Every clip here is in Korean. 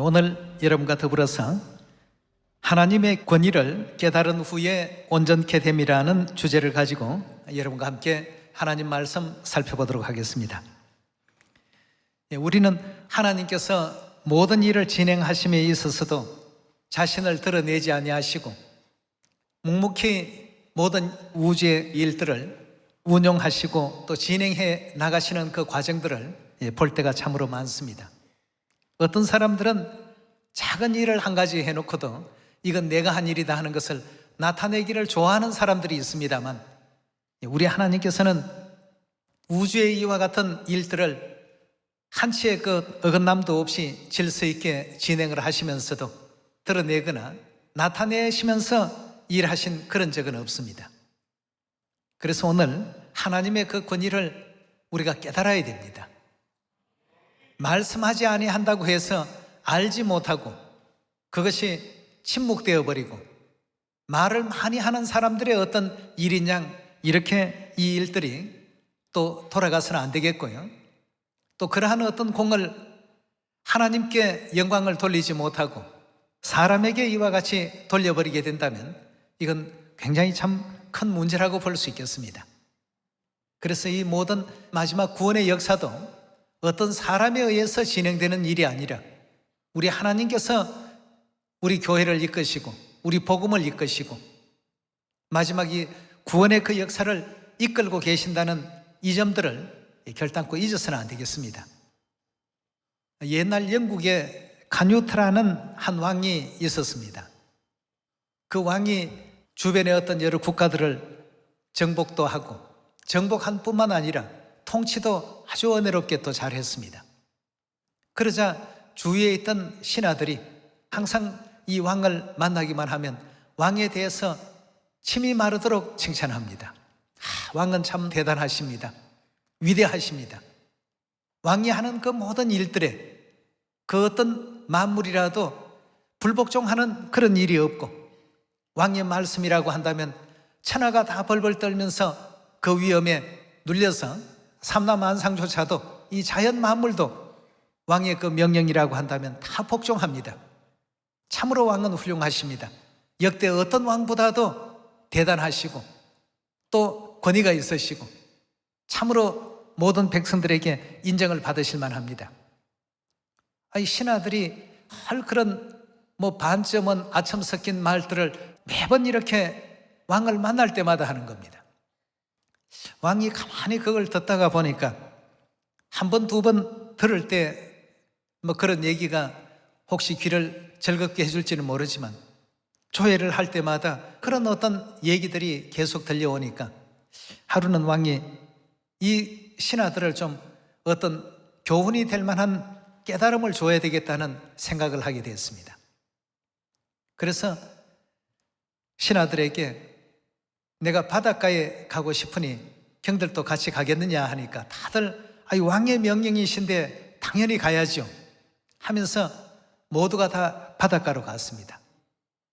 오늘 여러분과 더불어서 하나님의 권위를 깨달은 후에 온전케 됨이라는 주제를 가지고 여러분과 함께 하나님 말씀 살펴보도록 하겠습니다. 우리는 하나님께서 모든 일을 진행하심에 있어서도 자신을 드러내지 아니하시고 묵묵히 모든 우주의 일들을 운용하시고 또 진행해 나가시는 그 과정들을 볼 때가 참으로 많습니다. 어떤 사람들은 작은 일을 한 가지 해놓고도 이건 내가 한 일이다 하는 것을 나타내기를 좋아하는 사람들이 있습니다만, 우리 하나님께서는 우주의 이와 같은 일들을 한치의 그 어긋남도 없이 질서 있게 진행을 하시면서도 드러내거나 나타내시면서 일하신 그런 적은 없습니다. 그래서 오늘 하나님의 그 권위를 우리가 깨달아야 됩니다. 말씀하지 아니한다고 해서 알지 못하고 그것이 침묵되어 버리고 말을 많이 하는 사람들의 어떤 일인 양 이렇게 이 일들이 또 돌아가서는 안 되겠고요. 또 그러한 어떤 공을 하나님께 영광을 돌리지 못하고 사람에게 이와 같이 돌려버리게 된다면 이건 굉장히 참 큰 문제라고 볼 수 있겠습니다. 그래서 이 모든 마지막 구원의 역사도 어떤 사람에 의해서 진행되는 일이 아니라 우리 하나님께서 우리 교회를 이끄시고 우리 복음을 이끄시고 마지막 이 구원의 그 역사를 이끌고 계신다는 이 점들을 결단코 잊어서는 안 되겠습니다. 옛날 영국에 카뉴트라는 한 왕이 있었습니다. 그 왕이 주변의 어떤 여러 국가들을 정복도 하고 정복한 뿐만 아니라 통치도 아주 은혜롭게 또 잘했습니다. 그러자 주위에 있던 신하들이 항상 이 왕을 만나기만 하면 왕에 대해서 침이 마르도록 칭찬합니다. 왕은 참 대단하십니다. 위대하십니다. 왕이 하는 그 모든 일들에 그 어떤 만물이라도 불복종하는 그런 일이 없고 왕의 말씀이라고 한다면 천하가 다 벌벌 떨면서 그 위험에 눌려서 삼라만상조차도 이 자연 만물도 왕의 그 명령이라고 한다면 다 복종합니다. 참으로 왕은 훌륭하십니다. 역대 어떤 왕보다도 대단하시고 또 권위가 있으시고 참으로 모든 백성들에게 인정을 받으실 만합니다. 이 신하들이 그런 반점은 아첨 섞인 말들을 매번 이렇게 왕을 만날 때마다 하는 겁니다. 왕이 가만히 그걸 듣다가 보니까 한 번, 두 번 들을 때 그런 얘기가 혹시 귀를 즐겁게 해줄지는 모르지만 조회를 할 때마다 그런 어떤 얘기들이 계속 들려오니까 하루는 왕이 이 신하들을 좀 어떤 교훈이 될 만한 깨달음을 줘야 되겠다는 생각을 하게 되었습니다. 그래서 신하들에게 내가 바닷가에 가고 싶으니 형들도 같이 가겠느냐 하니까 다들 왕의 명령이신데 당연히 가야죠 하면서 모두가 다 바닷가로 갔습니다.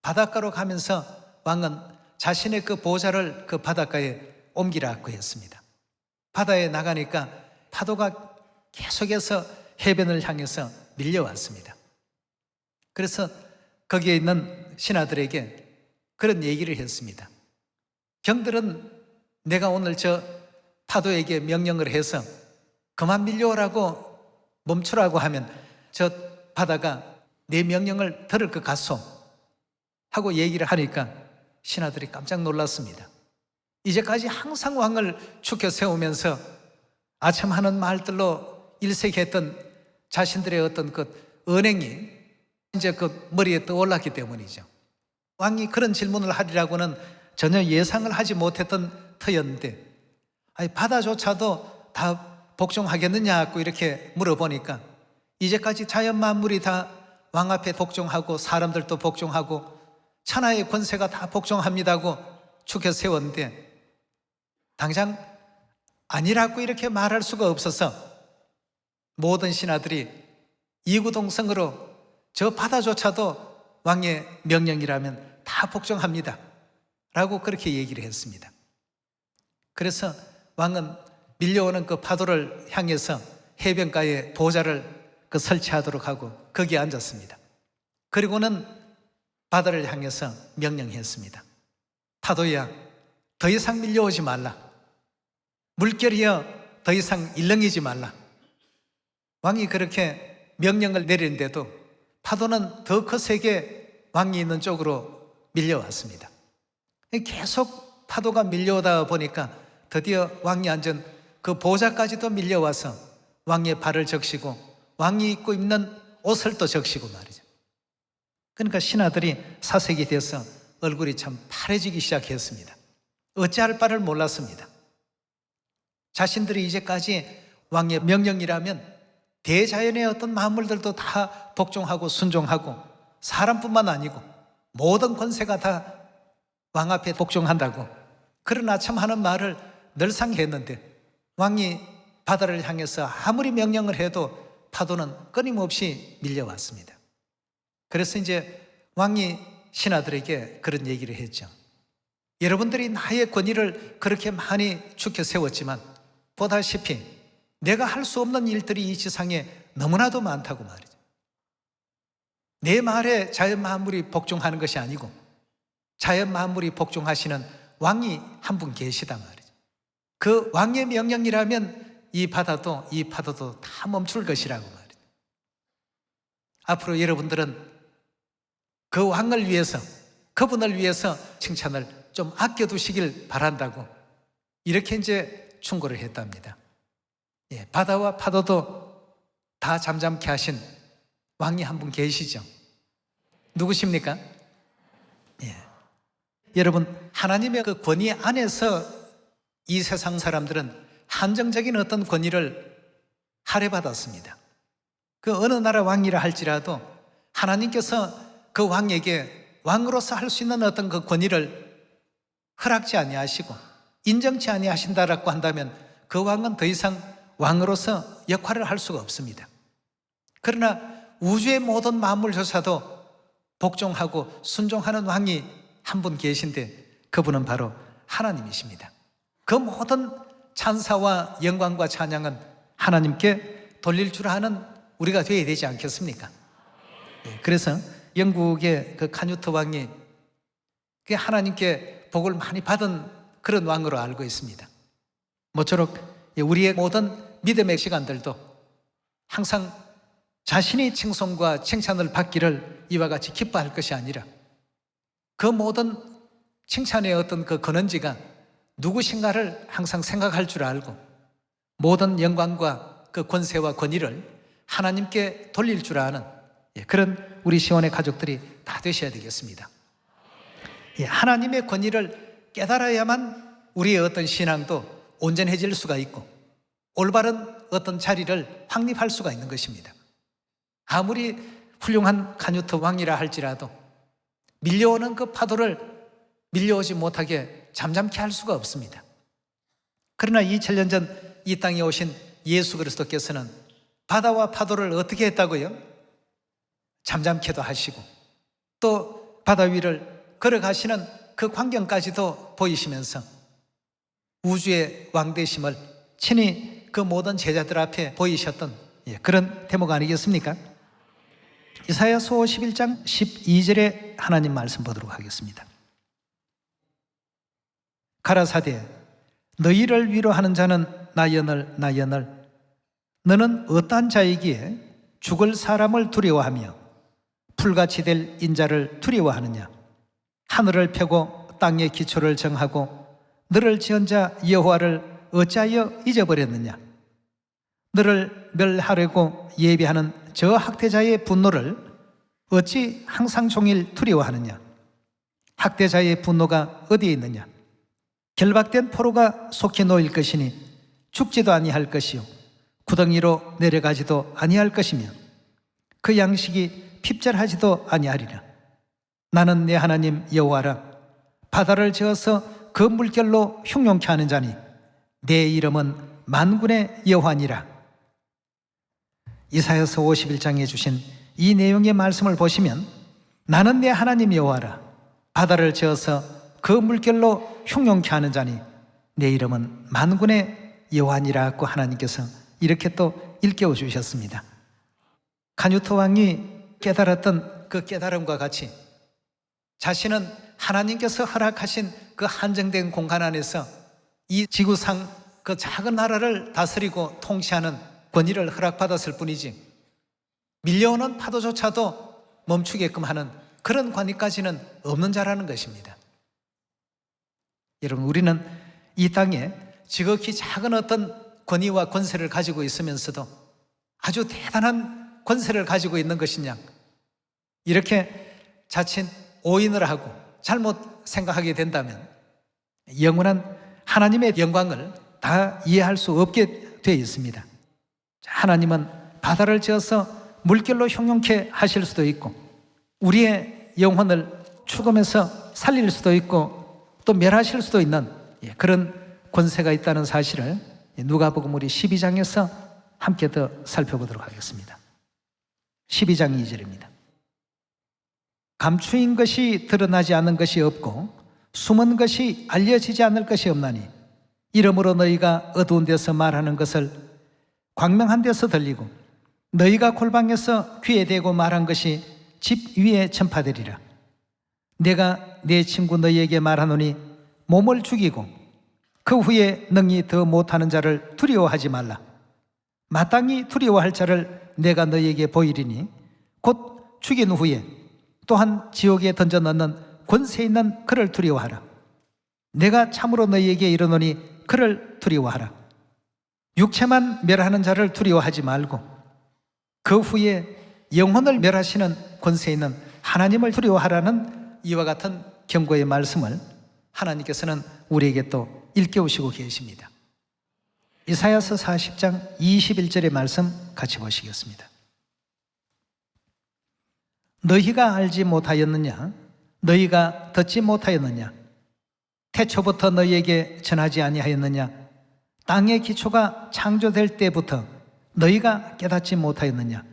바닷가로 가면서 왕은 자신의 그 보좌를 그 바닷가에 옮기라고 했습니다. 바다에 나가니까 파도가 계속해서 해변을 향해서 밀려왔습니다. 그래서 거기에 있는 신하들에게 그런 얘기를 했습니다. 형들은 내가 오늘 저 파도에게 명령을 해서 그만 밀려오라고 멈추라고 하면 저 바다가 내 명령을 들을 것 같소 하고 얘기를 하니까 신하들이 깜짝 놀랐습니다. 이제까지 항상 왕을 추켜 세우면서 아첨하는 말들로 일색했던 자신들의 어떤 그 언행이 이제 그 머리에 떠올랐기 때문이죠. 왕이 그런 질문을 하리라고는 전혀 예상을 하지 못했던 터였는데 바다조차도 다 복종하겠느냐고 이렇게 물어보니까 이제까지 자연 만물이 다 왕 앞에 복종하고 사람들도 복종하고 천하의 권세가 다 복종합니다고 추켜 세웠는데 당장 아니라고 이렇게 말할 수가 없어서 모든 신하들이 이구동성으로 저 바다조차도 왕의 명령이라면 다 복종합니다 라고 그렇게 얘기를 했습니다. 그래서 왕은 밀려오는 그 파도를 향해서 해변가에 보좌를 설치하도록 하고 거기에 앉았습니다. 그리고는 바다를 향해서 명령했습니다. 파도야, 더 이상 밀려오지 말라. 물결이여, 더 이상 일렁이지 말라. 왕이 그렇게 명령을 내리는데도 파도는 더 거세게 왕이 있는 쪽으로 밀려왔습니다. 계속 파도가 밀려오다 보니까 드디어 왕이 앉은 그 보좌까지도 밀려와서 왕의 발을 적시고 왕이 입고 있는 옷을 또 적시고 말이죠. 그러니까 신하들이 사색이 돼서 얼굴이 참 파래지기 시작했습니다. 어찌할 바를 몰랐습니다. 자신들이 이제까지 왕의 명령이라면 대자연의 어떤 만물들도 다 복종하고 순종하고 사람뿐만 아니고 모든 권세가 다 왕 앞에 복종한다고 그런 아첨하는 말을 늘상 했는데 왕이 바다를 향해서 아무리 명령을 해도 파도는 끊임없이 밀려왔습니다. 그래서 이제 왕이 신하들에게 그런 얘기를 했죠. 여러분들이 나의 권위를 그렇게 많이 축혀 세웠지만 보다시피 내가 할 수 없는 일들이 이 지상에 너무나도 많다고 말이죠. 내 말에 자연 만물이 복종하는 것이 아니고 자연 만물이 복종하시는 왕이 한 분 계시다 말이죠. 그 왕의 명령이라면 이 바다도 이 파도도 다 멈출 것이라고 말이죠. 앞으로 여러분들은 그 왕을 위해서, 그분을 위해서 칭찬을 좀 아껴두시길 바란다고 이렇게 이제 충고를 했답니다. 예, 바다와 파도도 다 잠잠케 하신 왕이 한 분 계시죠. 누구십니까? 예. 여러분, 하나님의 그 권위 안에서 이 세상 사람들은 한정적인 어떤 권위를 할애받았습니다. 그 어느 나라 왕이라 할지라도 하나님께서 그 왕에게 왕으로서 할 수 있는 어떤 그 권위를 허락지 아니하시고 인정치 아니하신다라고 한다면 그 왕은 더 이상 왕으로서 역할을 할 수가 없습니다. 그러나 우주의 모든 만물조차도 복종하고 순종하는 왕이 한 분 계신데 그분은 바로 하나님이십니다. 그 모든 찬사와 영광과 찬양은 하나님께 돌릴 줄 아는 우리가 되어야 되지 않겠습니까? 그래서 영국의 그 카뉴트 왕이 하나님께 복을 많이 받은 그런 왕으로 알고 있습니다. 모쪼록 우리의 모든 믿음의 시간들도 항상 자신이 칭송과 칭찬을 받기를 이와 같이 기뻐할 것이 아니라 그 모든 칭찬의 어떤 그 근원지가 누구신가를 항상 생각할 줄 알고 모든 영광과 그 권세와 권위를 하나님께 돌릴 줄 아는 그런 우리 시온의 가족들이 다 되셔야 되겠습니다. 하나님의 권위를 깨달아야만 우리의 어떤 신앙도 온전해질 수가 있고 올바른 어떤 자리를 확립할 수가 있는 것입니다. 아무리 훌륭한 카뉴트 왕이라 할지라도 밀려오는 그 파도를 밀려오지 못하게 잠잠케 할 수가 없습니다. 그러나 2000년 전 이 땅에 오신 예수 그리스도께서는 바다와 파도를 어떻게 했다고요? 잠잠케도 하시고 또 바다 위를 걸어가시는 그 광경까지도 보이시면서 우주의 왕되심을 친히 그 모든 제자들 앞에 보이셨던 그런 대목 아니겠습니까? 이사야서 51장 12절에 하나님 말씀 보도록 하겠습니다. 가라사대 너희를 위로하는 자는 나여널 나여널 너는 어떠한 자이기에 죽을 사람을 두려워하며 풀같이 될 인자를 두려워하느냐 하늘을 펴고 땅의 기초를 정하고 너를 지은 자 여호와를 어찌하여 잊어버렸느냐 너를 멸하려고 예비하는 저 학대자의 분노를 어찌 항상 종일 두려워하느냐 학대자의 분노가 어디에 있느냐 결박된 포로가 속히 놓일 것이니 죽지도 아니할 것이요 구덩이로 내려가지도 아니할 것이며 그 양식이 핍절하지도 아니하리라 나는 내 하나님 여호와라 바다를 지어서 그 물결로 흉용케 하는 자니 내 이름은 만군의 여호와니라. 이사야서 51장에 주신 이 내용의 말씀을 보시면 나는 내 하나님 여호와라 바다를 지어서 그 물결로 흉용케 하는 자니 내 이름은 만군의 여호와니라고 하나님께서 이렇게 또 일깨워 주셨습니다. 카뉴트 왕이 깨달았던 그 깨달음과 같이 자신은 하나님께서 허락하신 그 한정된 공간 안에서 이 지구상 그 작은 나라를 다스리고 통치하는 권위를 허락받았을 뿐이지 밀려오는 파도조차도 멈추게끔 하는 그런 권위까지는 없는 자라는 것입니다. 여러분, 우리는 이 땅에 지극히 작은 어떤 권위와 권세를 가지고 있으면서도 아주 대단한 권세를 가지고 있는 것이냐, 이렇게 자칫 오인을 하고 잘못 생각하게 된다면 영원한 하나님의 영광을 다 이해할 수 없게 되어 있습니다. 하나님은 바다를 지어서 물결로 형용케 하실 수도 있고 우리의 영혼을 죽음에서 살릴 수도 있고 또 멸하실 수도 있는 그런 권세가 있다는 사실을 누가복음 우리 12장에서 함께 더 살펴보도록 하겠습니다. 12장 2절입니다. 감추인 것이 드러나지 않은 것이 없고 숨은 것이 알려지지 않을 것이 없나니 이러므로 너희가 어두운 데서 말하는 것을 광명한 데서 들리고 너희가 골방에서 귀에 대고 말한 것이 집 위에 전파되리라. 내가 내 친구 너희에게 말하노니 몸을 죽이고 그 후에 능히 더 못하는 자를 두려워하지 말라. 마땅히 두려워할 자를 내가 너희에게 보이리니 곧 죽인 후에 또한 지옥에 던져 넣는 권세 있는 그를 두려워하라. 내가 참으로 너희에게 이르노니 그를 두려워하라. 육체만 멸하는 자를 두려워하지 말고 그 후에 영혼을 멸하시는 권세 있는 하나님을 두려워하라는 이와 같은 경고의 말씀을 하나님께서는 우리에게 또 일깨우시고 계십니다. 이사야서 40장 21절의 말씀 같이 보시겠습니다. 너희가 알지 못하였느냐? 너희가 듣지 못하였느냐? 태초부터 너희에게 전하지 아니하였느냐? 땅의 기초가 창조될 때부터 너희가 깨닫지 못하였느냐?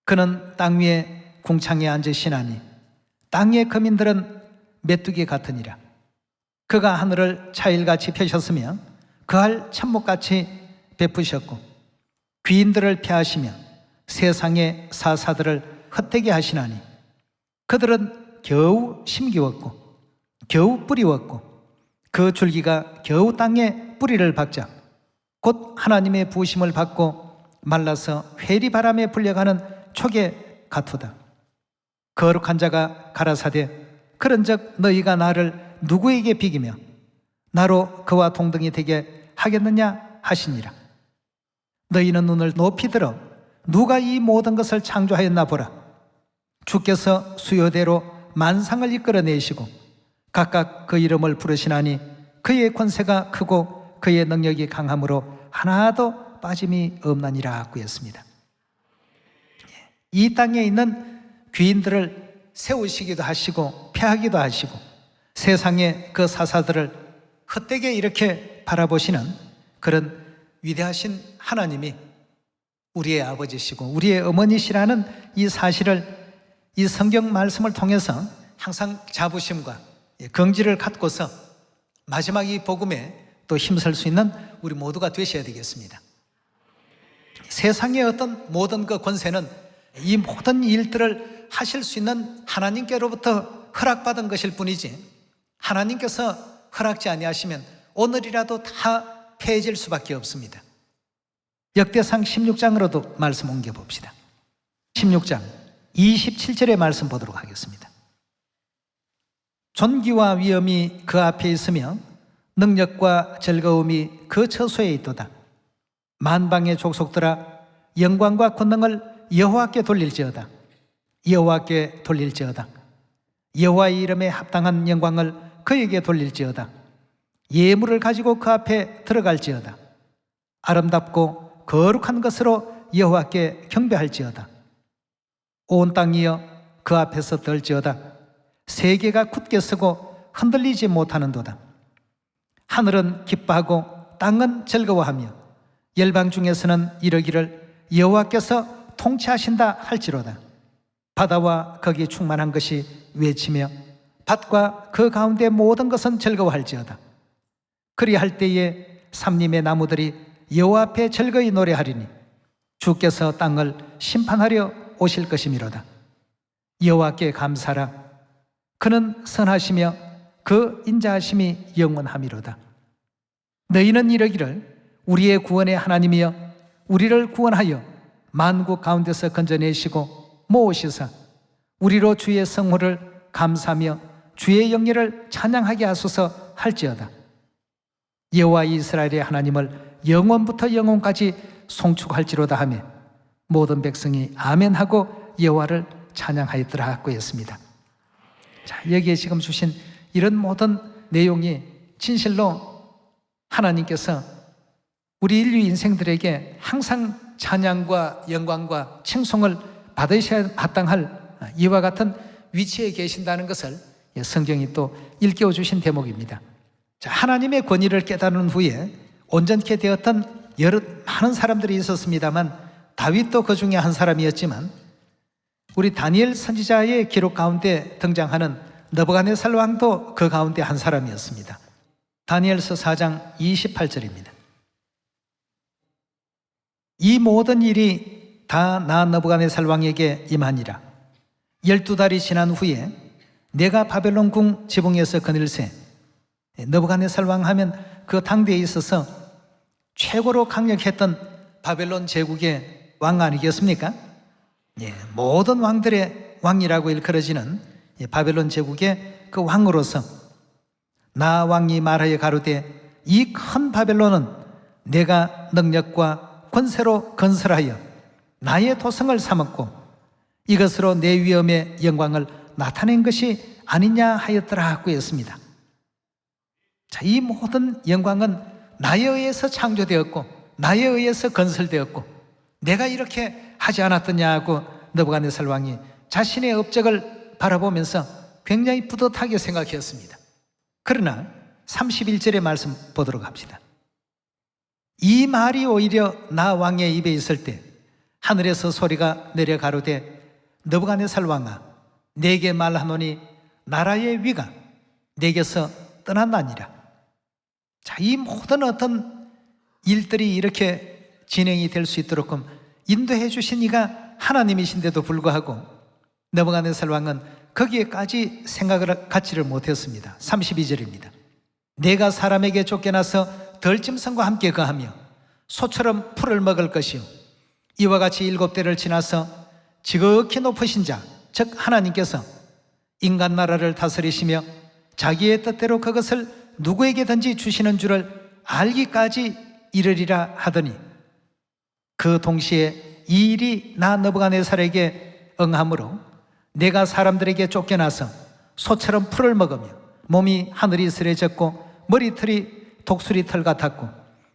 그는 땅 위에 궁창에 앉으시나니 땅의 거민들은 메뚜기 같으니라. 그가 하늘을 차일같이 펴셨으며 그할 천목같이 베푸셨고 귀인들을 폐하시며 세상의 사사들을 헛되게 하시나니 그들은 겨우 심기웠고 겨우 뿌리웠고 그 줄기가 겨우 땅에 뿌리를 박자 곧 하나님의 부으심을 받고 말라서 회리바람에 불려가는 촉에 같으다. 거룩한 자가 가라사대 그런즉 너희가 나를 누구에게 비기며 나로 그와 동등이 되게 하겠느냐 하시니라. 너희는 눈을 높이 들어 누가 이 모든 것을 창조하였나 보라. 주께서 수요대로 만상을 이끌어내시고 각각 그 이름을 부르시나니 그의 권세가 크고 그의 능력이 강함으로 하나도 빠짐이 없나니라 구했습니다. 이 땅에 있는 귀인들을 세우시기도 하시고 폐하기도 하시고 세상의 그 사사들을 헛되게 이렇게 바라보시는 그런 위대하신 하나님이 우리의 아버지시고 우리의 어머니시라는 이 사실을 이 성경 말씀을 통해서 항상 자부심과 긍지를 갖고서 마지막 이 복음에 또 힘쓸 수 있는 우리 모두가 되셔야 되겠습니다. 세상의 어떤 모든 그 권세는 이 모든 일들을 하실 수 있는 하나님께로부터 허락받은 것일 뿐이지 하나님께서 허락지 아니하시면 오늘이라도 다 폐해질 수밖에 없습니다. 역대상 16장으로도 말씀 옮겨봅시다. 16장 27절의 말씀 보도록 하겠습니다. 존귀와 위엄이 그 앞에 있으며 능력과 즐거움이 그 처소에 있도다. 만방의 족속들아 영광과 권능을 여호와께 돌릴지어다. 여호와께 돌릴지어다. 여호와의 이름에 합당한 영광을 그에게 돌릴지어다. 예물을 가지고 그 앞에 들어갈지어다. 아름답고 거룩한 것으로 여호와께 경배할지어다. 온 땅이여 그 앞에서 떨지어다. 세계가 굳게 서고 흔들리지 못하는도다. 하늘은 기뻐하고 땅은 즐거워하며 열방 중에서는 이러기를 여호와께서 통치하신다 할지로다. 바다와 거기 충만한 것이 외치며 밭과 그 가운데 모든 것은 즐거워할지어다. 그리할 때에 삼림의 나무들이 여호와 앞에 즐거이 노래하리니 주께서 땅을 심판하려 오실 것이미로다. 여호와께 감사라. 그는 선하시며 그 인자하심이 영원함이로다. 너희는 이르기를 우리의 구원의 하나님이여 우리를 구원하여 만국 가운데서 건져내시고 모으시사 우리로 주의 성호를 감사하며 주의 영예를 찬양하게 하소서 할지어다. 여호와 이스라엘의 하나님을 영원부터 영원까지 송축할지로다 하며 모든 백성이 아멘하고 여호와를 찬양하였더라 하고 했습니다. 자, 여기에 지금 주신 이런 모든 내용이 진실로 하나님께서 우리 인류 인생들에게 항상 찬양과 영광과 칭송을 받으셔야 마땅할 이와 같은 위치에 계신다는 것을 성경이 또 일깨워 주신 대목입니다. 자, 하나님의 권위를 깨달은 후에 온전케 되었던 많은 사람들이 있었습니다만 다윗도 그 중에 한 사람이었지만 우리 다니엘 선지자의 기록 가운데 등장하는 느부갓네살 왕도 그 가운데 한 사람이었습니다. 다니엘서 4장 28절입니다. 이 모든 일이 다 나 느부갓네살 왕에게 임하니라. 12달이 지난 후에 내가 바벨론 궁 지붕에서 거닐새. 느부갓네살 왕 하면 그 당대에 있어서 최고로 강력했던 바벨론 제국의 왕 아니겠습니까? 모든 왕들의 왕이라고 일컬어지는 바벨론 제국의 그 왕으로서 나 왕이 말하여 가로되 이 큰 바벨론은 내가 능력과 권세로 건설하여 나의 도성을 삼았고 이것으로 내 위엄의 영광을 나타낸 것이 아니냐 하였더라 하고 했습니다. 자, 이 모든 영광은 나에 의해서 창조되었고 나에 의해서 건설되었고 내가 이렇게 하지 않았더냐 하고 느부갓네살 왕이 자신의 업적을 바라보면서 굉장히 뿌듯하게 생각했습니다. 그러나 31절의 말씀 보도록 합시다. 이 말이 오히려 나 왕의 입에 있을 때 하늘에서 소리가 내려 가로되 느부갓네살 왕아 내게 말하노니 나라의 위가 내게서 떠난다니라. 자, 이 모든 어떤 일들이 이렇게 진행이 될 수 있도록 인도해 주신 이가 하나님이신데도 불구하고 느부갓네살 왕은 거기에까지 생각을 갖지를 못했습니다. 32절입니다. 내가 사람에게 쫓겨나서 덜짐승과 함께 거하며 소처럼 풀을 먹을 것이요 이와 같이 7대를 지나서 지극히 높으신 자 즉 하나님께서 인간 나라를 다스리시며 자기의 뜻대로 그것을 누구에게든지 주시는 줄을 알기까지 이르리라 하더니 그 동시에 이 일이 나 느부갓네살에게 응함으로 내가 사람들에게 쫓겨나서 소처럼 풀을 먹으며 몸이 하늘이 스레졌고 머리털이 독수리 털 같았고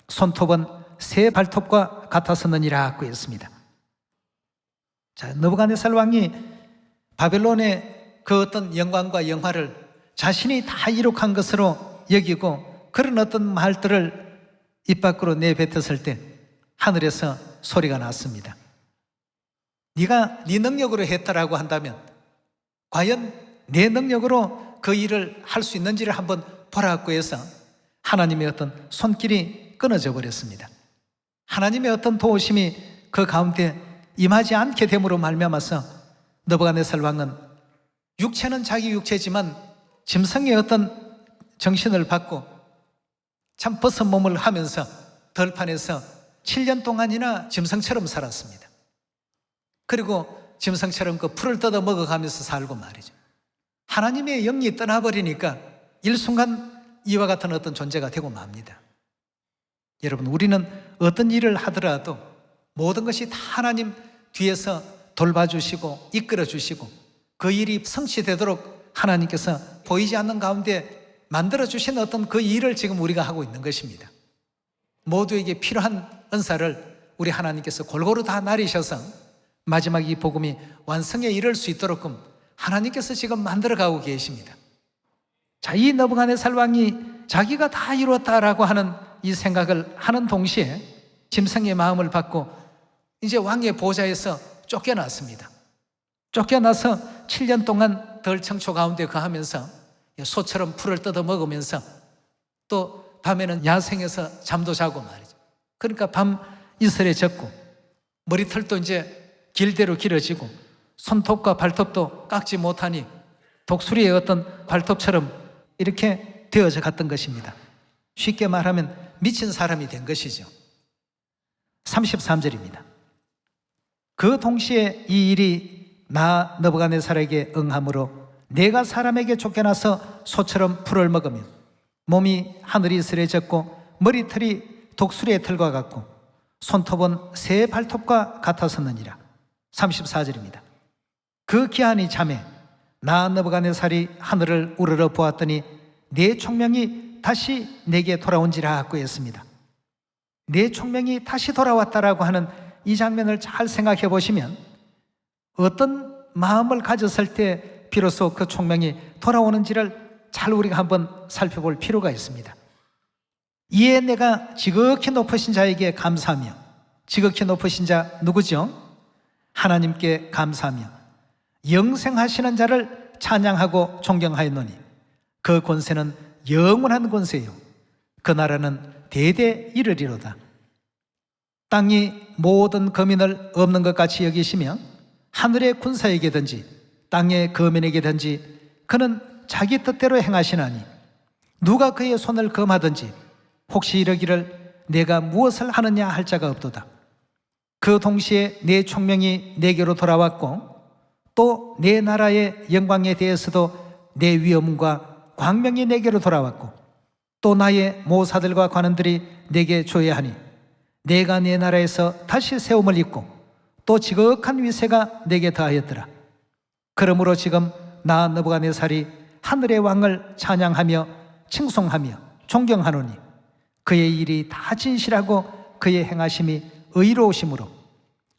손톱은 새 발톱과 같았었느니라 하고 했습니다. 자, 느부갓네살 왕이 바벨론의 그 어떤 영광과 영화를 자신이 다 이룩한 것으로 여기고 그런 어떤 말들을 입 밖으로 내뱉었을 때 하늘에서 소리가 났습니다. 네가 네 능력으로 했다라고 한다면 과연 내 능력으로 그 일을 할 수 있는지를 한번 보라고 해서 하나님의 어떤 손길이 끊어져 버렸습니다. 하나님의 어떤 도우심이 그 가운데 임하지 않게 됨으로 말미암아서 느부갓네살 왕은 육체는 자기 육체지만 짐승의 어떤 정신을 받고 참 벗은 몸을 하면서 들판에서 7년 동안이나 짐승처럼 살았습니다. 그리고 짐승처럼 그 풀을 뜯어 먹어가면서 살고 말이죠. 하나님의 영이 떠나버리니까 일순간 이와 같은 어떤 존재가 되고 맙니다. 여러분, 우리는 어떤 일을 하더라도 모든 것이 다 하나님 뒤에서 돌봐주시고 이끌어주시고 그 일이 성취되도록 하나님께서 보이지 않는 가운데 만들어주신 어떤 그 일을 지금 우리가 하고 있는 것입니다. 모두에게 필요한 은사를 우리 하나님께서 골고루 다 나리셔서 마지막 이 복음이 완성에 이를 수 있도록 하나님께서 지금 만들어가고 계십니다. 자, 이 느부갓네살 왕이 자기가 다 이루었다라고 하는 이 생각을 하는 동시에 짐승의 마음을 받고 이제 왕의 보좌에서 쫓겨났습니다. 쫓겨나서 7년 동안 덜청초 가운데 거하면서 소처럼 풀을 뜯어 먹으면서 또 밤에는 야생에서 잠도 자고 말이죠. 그러니까 밤 이슬에 젖고 머리털도 이제 길대로 길어지고 손톱과 발톱도 깎지 못하니 독수리의 어떤 발톱처럼 이렇게 되어져 갔던 것입니다. 쉽게 말하면 미친 사람이 된 것이죠. 33절입니다. 그 동시에 이 일이 나 느부갓네살에게 응함으로 내가 사람에게 쫓겨나서 소처럼 풀을 먹으며 몸이 하늘이 스레졌고 머리털이 독수리의 털과 같고 손톱은 새 발톱과 같았었느니라. 34절입니다. 그 기한이 참에 나 느부갓네살이 하늘을 우러러 보았더니 내 총명이 다시 내게 돌아온지라 하고 했습니다. 내 총명이 다시 돌아왔다라고 하는 이 장면을 잘 생각해 보시면 어떤 마음을 가졌을 때 비로소 그 총명이 돌아오는지를 잘 우리가 한번 살펴볼 필요가 있습니다. 이에 내가 지극히 높으신 자에게 감사하며, 지극히 높으신 자 누구죠? 하나님께 감사하며 영생하시는 자를 찬양하고 존경하였노니 그 권세는 영원한 권세요 그 나라는 대대 이르리로다. 땅이 모든 거민을 없는 것 같이 여기시며 하늘의 군사에게든지 땅의 거민에게든지 그는 자기 뜻대로 행하시나니 누가 그의 손을 금하든지 혹시 이러기를 내가 무엇을 하느냐 할 자가 없도다. 그 동시에 내 총명이 내게로 돌아왔고 또 내 나라의 영광에 대해서도 내 위엄과 광명이 내게로 돌아왔고 또 나의 모사들과 관원들이 내게 조회하니 내가 내 나라에서 다시 세움을 입고 또 지극한 위세가 내게 더하였더라. 그러므로 지금 나 느부갓네살이 하늘의 왕을 찬양하며 칭송하며 존경하노니 그의 일이 다 진실하고 그의 행하심이 의로우심으로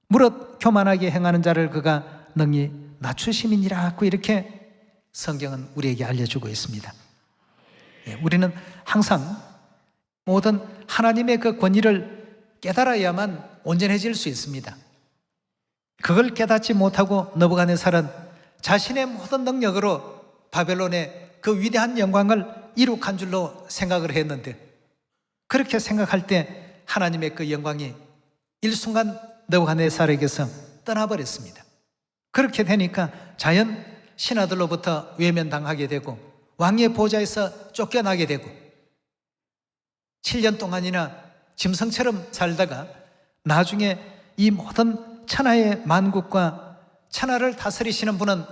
무릇 교만하게 행하는 자를 그가 능히 낮추심이니라 하고 이렇게 성경은 우리에게 알려주고 있습니다. 우리는 항상 모든 하나님의 그 권위를 깨달아야만 온전해질 수 있습니다. 그걸 깨닫지 못하고 느부갓네살은 자신의 모든 능력으로 바벨론의 그 위대한 영광을 이룩한 줄로 생각을 했는데 그렇게 생각할 때 하나님의 그 영광이 일순간 느부갓네살에게서 떠나버렸습니다. 그렇게 되니까 자연 신하들로부터 외면당하게 되고 왕의 보좌에서 쫓겨나게 되고 7년 동안이나 짐승처럼 살다가 나중에 이 모든 천하의 만국과 천하를 다스리시는 분은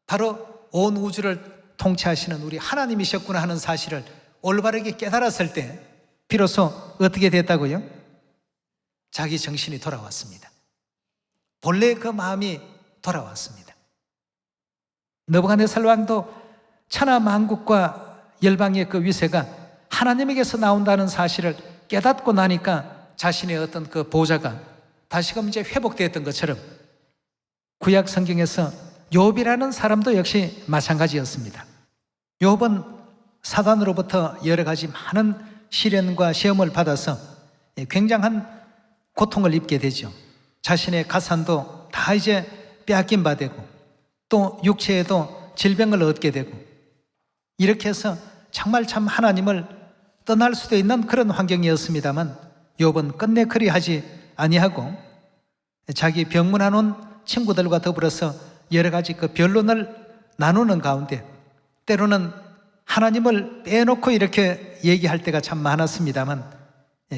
바로 온 우주를 통치하시는 우리 하나님이셨구나 하는 사실을 올바르게 깨달았을 때 비로소 어떻게 됐다고요? 자기 정신이 돌아왔습니다. 본래 그 마음이 돌아왔습니다. 느부갓네살 왕도 천하 만국과 열방의 그 위세가 하나님에게서 나온다는 사실을 깨닫고 나니까 자신의 어떤 그 보좌가 다시금 이제 회복되었던 것처럼 구약 성경에서 욥이라는 사람도 역시 마찬가지였습니다. 욥은 사단으로부터 여러 가지 많은 시련과 시험을 받아서 굉장한 고통을 입게 되죠. 자신의 가산도 다 이제 빼앗긴 바 되고 또 육체에도 질병을 얻게 되고 이렇게 해서 정말 참 하나님을 떠날 수도 있는 그런 환경이었습니다만 욥은 끝내 그리하지 아니하고 자기 병문안 온 친구들과 더불어서 여러 가지 그 변론을 나누는 가운데 때로는 하나님을 빼놓고 이렇게 얘기할 때가 참 많았습니다만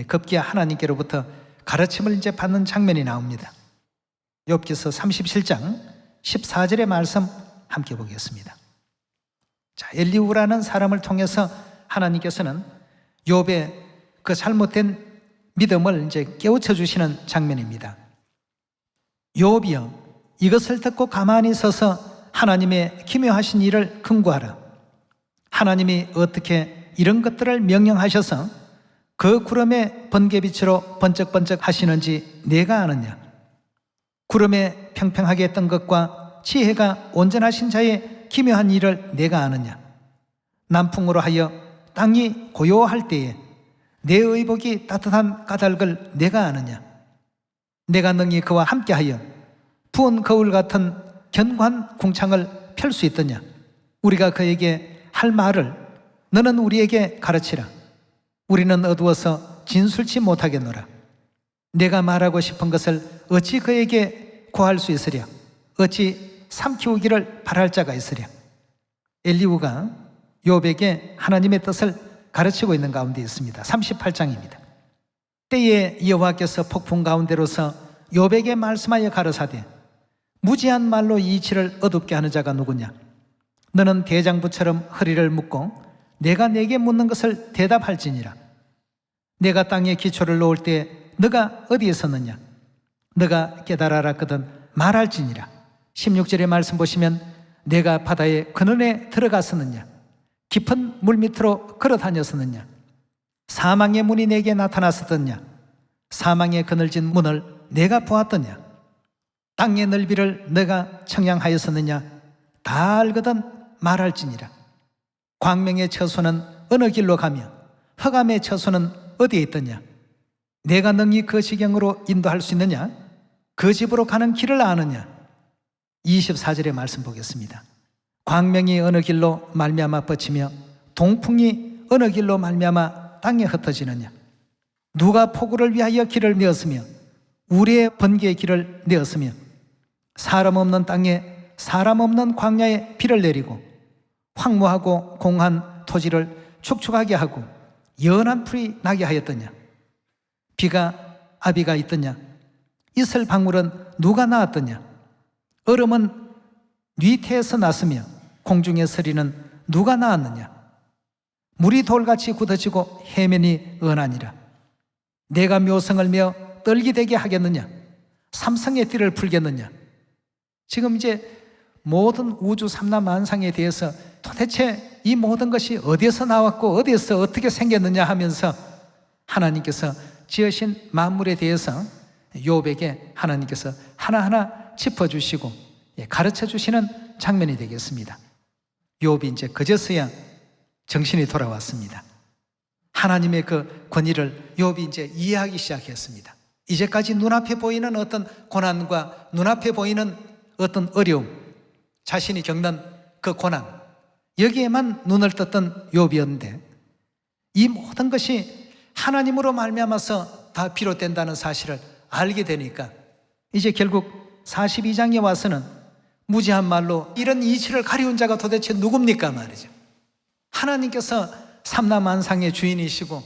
급기야 하나님께로부터 가르침을 이제 받는 장면이 나옵니다. 욥기서 37장 14절의 말씀 함께 보겠습니다. 자, 엘리후라는 사람을 통해서 하나님께서는 욥의 그 잘못된 믿음을 이제 깨우쳐 주시는 장면입니다. 욥이여, 이것을 듣고 가만히 서서 하나님의 기묘하신 일을 금고하라. 하나님이 어떻게 이런 것들을 명령하셔서 그 구름의 번개빛으로 번쩍번쩍 하시는지 내가 아느냐? 구름에 평평하게 했던 것과 지혜가 온전하신 자의 기묘한 일을 내가 아느냐? 남풍으로 하여 땅이 고요할 때에 내 의복이 따뜻한 까닭을 내가 아느냐? 내가 능히 그와 함께하여 부은 거울 같은 견고한 궁창을 펼 수 있더냐? 우리가 그에게 할 말을 너는 우리에게 가르치라. 우리는 어두워서 진술치 못하겠노라. 내가 말하고 싶은 것을 어찌 그에게 구할 수 있으랴? 어찌 삼키우기를 바랄 자가 있으랴. 엘리후가 욥에게 하나님의 뜻을 가르치고 있는 가운데 있습니다. 38장입니다. 때에 여호와께서 폭풍 가운데로서 욥에게 말씀하여 가라사대 무지한 말로 이치를 어둡게 하는 자가 누구냐. 너는 대장부처럼 허리를 묶고 내가 내게 묻는 것을 대답할지니라. 내가 땅에 기초를 놓을 때 너가 어디에 섰느냐. 너가 깨달아라거든 말할지니라. 16절의 말씀 보시면 내가 바다의 근원에 들어갔었느냐. 깊은 물 밑으로 걸어 다녔었느냐. 사망의 문이 내게 나타났었느냐. 사망의 그늘진 문을 내가 보았더냐. 땅의 넓이를 내가 청량하였었느냐. 다 알거든 말할지니라. 광명의 처소는 어느 길로 가며 흑암의 처소는 어디에 있더냐. 내가 능히 그 지경으로 인도할 수 있느냐. 그 집으로 가는 길을 아느냐. 24절의 말씀 보겠습니다. 광명이 어느 길로 말미암아 뻗치며 동풍이 어느 길로 말미암아 땅에 흩어지느냐. 누가 폭우를 위하여 길을 내었으며 우리의 번개의 길을 내었으며 사람 없는 땅에 사람 없는 광야에 비를 내리고 황무하고 공한 토지를 축축하게 하고 연한 풀이 나게 하였더냐. 비가 아비가 있더냐. 이슬 방울은 누가 낳았더냐. 얼음은 뉘태에서 났으며 공중의 서리는 누가 낳았느냐. 물이 돌같이 굳어지고 해면이 은하니라. 내가 묘성을 메어 떨기되게 하겠느냐. 삼성의 띠를 풀겠느냐. 지금 이제 모든 우주 삼라만상에 대해서 도대체 이 모든 것이 어디에서 나왔고 어디에서 어떻게 생겼느냐 하면서 하나님께서 지으신 만물에 대해서 욥에게 하나님께서 하나하나 짚어주시고 가르쳐주시는 장면이 되겠습니다. 욥이 이제 그제서야 정신이 돌아왔습니다. 하나님의 그 권위를 욥이 이제 이해하기 시작했습니다. 이제까지 눈앞에 보이는 어떤 고난과 눈앞에 보이는 어떤 어려움, 자신이 겪는 그 고난, 여기에만 눈을 떴던 욥이었는데 이 모든 것이 하나님으로 말미암아서 다 비롯된다는 사실을 알게 되니까 이제 결국 42장에 와서는 무지한 말로 이런 이치를 가리운 자가 도대체 누굽니까 말이죠. 하나님께서 삼라만상의 주인이시고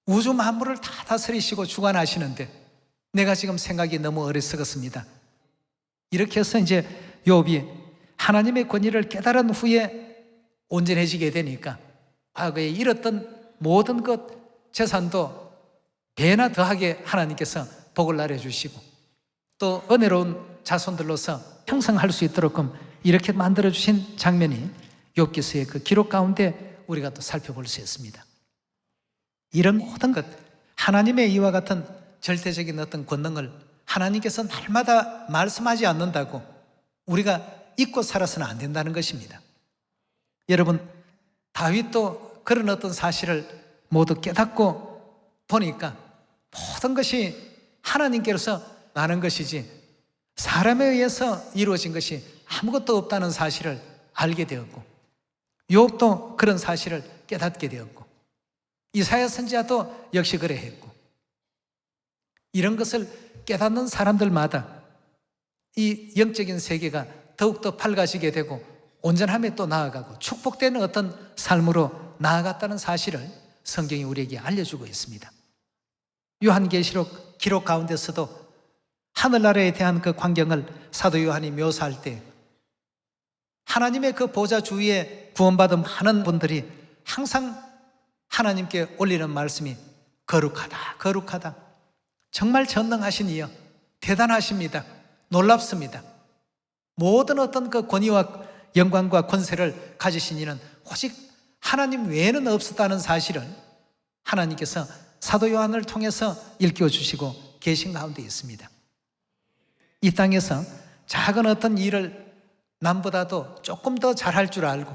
우주 만물을 다 다스리시고 주관하시는데 내가 지금 생각이 너무 어리석었습니다. 이렇게 해서 이제 욥이 하나님의 권위를 깨달은 후에 온전해지게 되니까 과거에 잃었던 모든 것 재산도 배나 더하게 하나님께서 복을 나눠주시고 또 은혜로운 자손들로서 형성할 수 있도록끔 이렇게 만들어주신 장면이 욥기서의 그 기록 가운데 우리가 또 살펴볼 수 있습니다. 이런 모든 것, 하나님의 이와 같은 절대적인 어떤 권능을 하나님께서 날마다 말씀하지 않는다고 우리가 잊고 살아서는 안 된다는 것입니다. 여러분, 다윗도 그런 어떤 사실을 모두 깨닫고 보니까 모든 것이 하나님께로서 나는 것이지 사람에 의해서 이루어진 것이 아무것도 없다는 사실을 알게 되었고 욥도 그런 사실을 깨닫게 되었고 이사야 선지자도 역시 그래 했고 이런 것을 깨닫는 사람들마다 이 영적인 세계가 더욱더 밝아지게 되고 온전함에 또 나아가고 축복되는 어떤 삶으로 나아갔다는 사실을 성경이 우리에게 알려주고 있습니다. 요한계시록 기록 가운데서도 하늘나라에 대한 그 광경을 사도 요한이 묘사할 때 하나님의 그 보좌 주위에 구원받은 많은 분들이 항상 하나님께 올리는 말씀이 거룩하다, 거룩하다. 정말 전능하신 이여, 대단하십니다. 놀랍습니다. 모든 어떤 그 권위와 영광과 권세를 가지신 이는 오직 하나님 외에는 없었다는 사실을 하나님께서 사도 요한을 통해서 일깨워주시고 계신 가운데 있습니다. 이 땅에서 작은 어떤 일을 남보다도 조금 더 잘할 줄 알고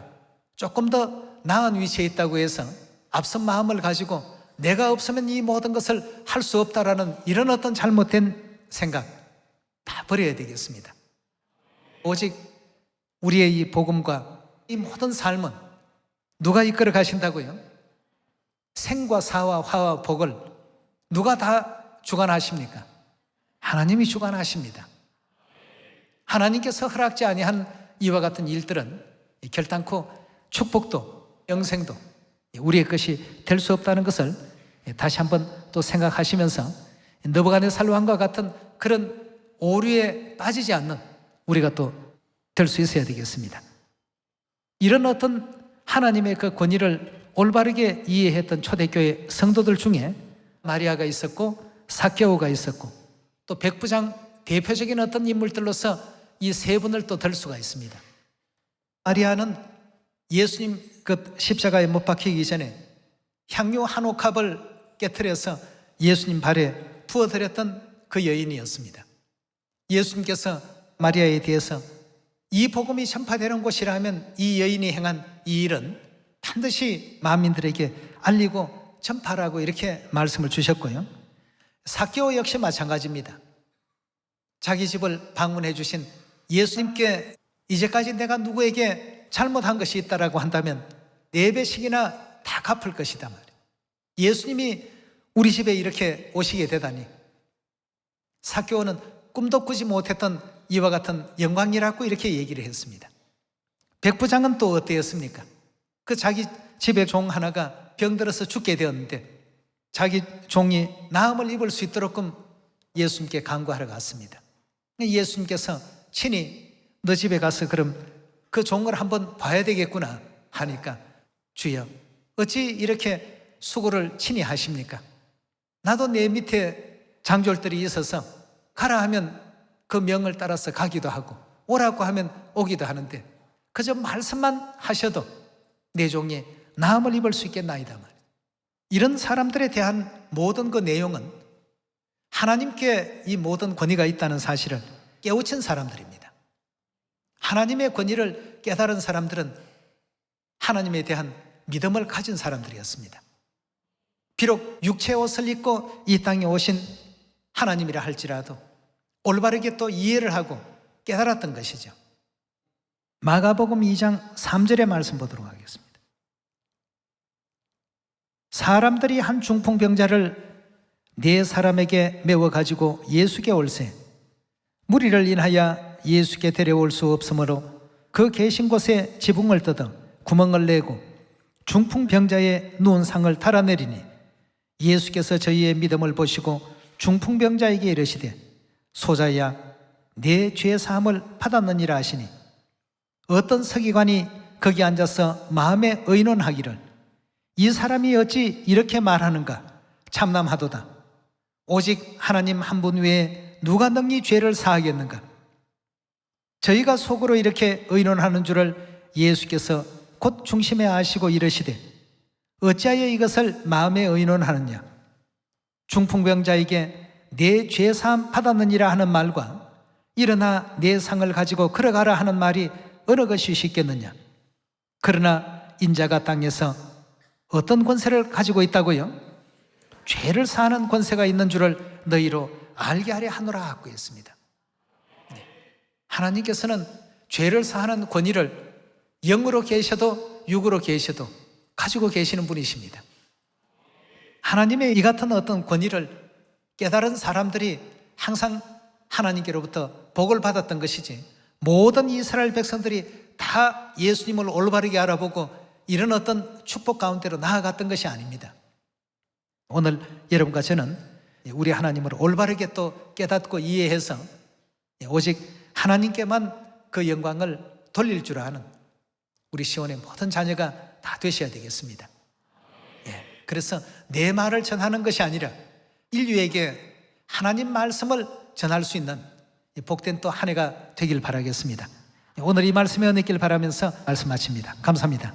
조금 더 나은 위치에 있다고 해서 앞선 마음을 가지고 내가 없으면 이 모든 것을 할 수 없다라는 이런 어떤 잘못된 생각 다 버려야 되겠습니다. 오직 우리의 이 복음과 이 모든 삶은 누가 이끌어 가신다고요? 생과 사와 화와 복을 누가 다 주관하십니까? 하나님이 주관하십니다. 하나님께서 허락지 아니한 이와 같은 일들은 결단코 축복도 영생도 우리의 것이 될 수 없다는 것을 다시 한번 또 생각하시면서 느부갓네살 왕과 같은 그런 오류에 빠지지 않는 우리가 또 될 수 있어야 되겠습니다. 이런 어떤 하나님의 그 권위를 올바르게 이해했던 초대교회 성도들 중에 마리아가 있었고 삭개오가 있었고 또 백부장 대표적인 어떤 인물들로서 이 세 분을 또 들 수가 있습니다. 마리아는 예수님 그 십자가에 못 박히기 전에 향유 한 옥합을 깨트려서 예수님 발에 부어드렸던 그 여인이었습니다. 예수님께서 마리아에 대해서 이 복음이 전파되는 곳이라면 이 여인이 행한 이 일은 반드시 만민들에게 알리고 전파라고 이렇게 말씀을 주셨고요. 삭개오 역시 마찬가지입니다. 자기 집을 방문해 주신 예수님께 이제까지 내가 누구에게 잘못한 것이 있다라고 한다면 4배씩이나 다 갚을 것이다 말이에요. 예수님이 우리 집에 이렇게 오시게 되다니 삭개오는 꿈도 꾸지 못했던 이와 같은 영광이라고 이렇게 얘기를 했습니다. 백부장은 또 어땠습니까? 그 자기 집에 종 하나가 병들어서 죽게 되었는데 자기 종이 나음을 입을 수 있도록끔 예수님께 간구하러 갔습니다. 예수님께서 친히 너 집에 가서 그럼 그 종을 한번 봐야 되겠구나 하니까 주여 어찌 이렇게 수고를 친히 하십니까? 나도 내 밑에 장졸들이 있어서 가라 하면 그 명을 따라서 가기도 하고 오라고 하면 오기도 하는데 그저 말씀만 하셔도 내 종이 나음을 입을 수 있겠나이다 말이에요. 이런 사람들에 대한 모든 그 내용은 하나님께 이 모든 권위가 있다는 사실을 깨우친 사람들입니다. 하나님의 권위를 깨달은 사람들은 하나님에 대한 믿음을 가진 사람들이었습니다. 비록 육체의 옷을 입고 이 땅에 오신 하나님이라 할지라도 올바르게 또 이해를 하고 깨달았던 것이죠. 마가복음 2장 3절의 말씀 보도록 하겠습니다. 사람들이 한 중풍병자를 4사람에게 메워 가지고 예수께 올세 무리를 인하여 예수께 데려올 수 없으므로 그 계신 곳에 지붕을 뜯어 구멍을 내고 중풍병자의 누운 상을 달아내리니 예수께서 저희의 믿음을 보시고 중풍병자에게 이르시되 소자야 내 죄 사함을 받았느니라 하시니 어떤 서기관이 거기 앉아서 마음에 의논하기를 이 사람이 어찌 이렇게 말하는가 참남하도다. 오직 하나님 한 분 외에 누가 능히 죄를 사하겠는가. 저희가 속으로 이렇게 의논하는 줄을 예수께서 곧 중심에 아시고 이르시되 어찌하여 이것을 마음에 의논하느냐. 중풍병자에게 내 죄사함 받았느니라 하는 말과 일어나 내 상을 가지고 걸어가라 하는 말이 어느 것이 쉽겠느냐. 그러나 인자가 땅에서 어떤 권세를 가지고 있다고요? 죄를 사하는 권세가 있는 줄을 너희로 알게 하려 하노라 하고 했습니다. 하나님께서는 죄를 사하는 권위를 영으로 계셔도 육으로 계셔도 가지고 계시는 분이십니다. 하나님의 이 같은 어떤 권위를 깨달은 사람들이 항상 하나님께로부터 복을 받았던 것이지 모든 이스라엘 백성들이 다 예수님을 올바르게 알아보고 이런 어떤 축복 가운데로 나아갔던 것이 아닙니다. 오늘 여러분과 저는 우리 하나님을 올바르게 또 깨닫고 이해해서 오직 하나님께만 그 영광을 돌릴 줄 아는 우리 시온의 모든 자녀가 다 되셔야 되겠습니다. 그래서 내 말을 전하는 것이 아니라 인류에게 하나님 말씀을 전할 수 있는 복된 또 한 해가 되길 바라겠습니다. 오늘 이 말씀에 은혜 있길 바라면서 말씀 마칩니다. 감사합니다.